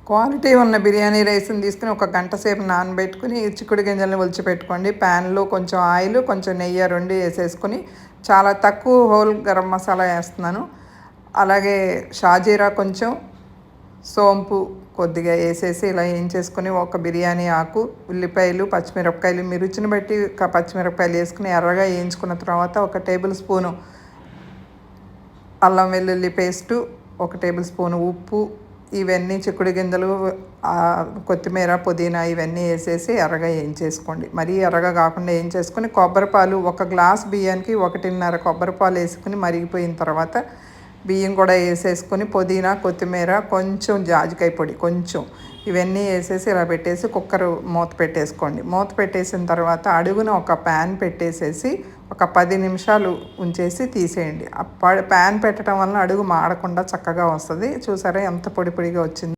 Quality ఉన్న బిర్యానీ రైస్‌ని తీసుకొని ఒక గంట సేపు నానబెట్టుకొని, చిక్కుడు గింజలను ఒలిచిపెట్టుకోండి. ప్యాన్‌లో కొంచెం ఆయిలు, కొంచెం నెయ్యి 2 ఏసేసుకొని, చాలా తక్కువ హోల్ గరం మసాలా ఏస్తున్నాను. అలాగే షాజీరా కొంచెం, సోంపు కొద్దిగా ఏసేసి ఇలా ఏంచేసుకొని, ఒక బిర్యానీ ఆకు, ఉల్లిపాయలు, పచ్చిమిరపకాయలు మీ రుచిని బట్టి పచ్చిమిరపకాయలు ఏసుకొని ఎర్రగా ఏయించుకున్న తర్వాత, ఒక టేబుల్ స్పూను అల్లం వెల్లుల్లి పేస్టు, ఒక టేబుల్ స్పూను ఉప్పు, ఇవన్నీ చిక్కుడు గింజలు, కొత్తిమీర, పుదీనా ఇవన్నీ ఏసేసి ఎర్రగా ఏంచేసుకోండి. మరీ ఎర్రగా కాకుండా ఏంచేసుకొని, కొబ్బరి పాలు ఒక గ్లాస్ బియ్యానికి 1.5 కొబ్బరి పాలు ఏసుకొని మరిగిపోయిన తర్వాత, బియ్యం కూడా ఏసేసుకొని, పుదీనా, కొత్తిమీర, కొంచెం జాజికాయ పొడి కొంచెం ఇవన్నీ ఏసేసి ఇలా పెట్టేసి కుక్కరు మూత పెట్టేసుకోండి. మూత పెట్టేసిన తర్వాత అడుగున ఒక ప్యాన్ పెట్టేసేసి ఒక 10 నిమిషాలు ఉంచేసి తీసేయండి. ప్యాన్ పెట్టడం వలన అడుగు మాడకుండా చక్కగా వస్తుంది. చూసారా ఎంత పొడి పొడిగా వచ్చింది.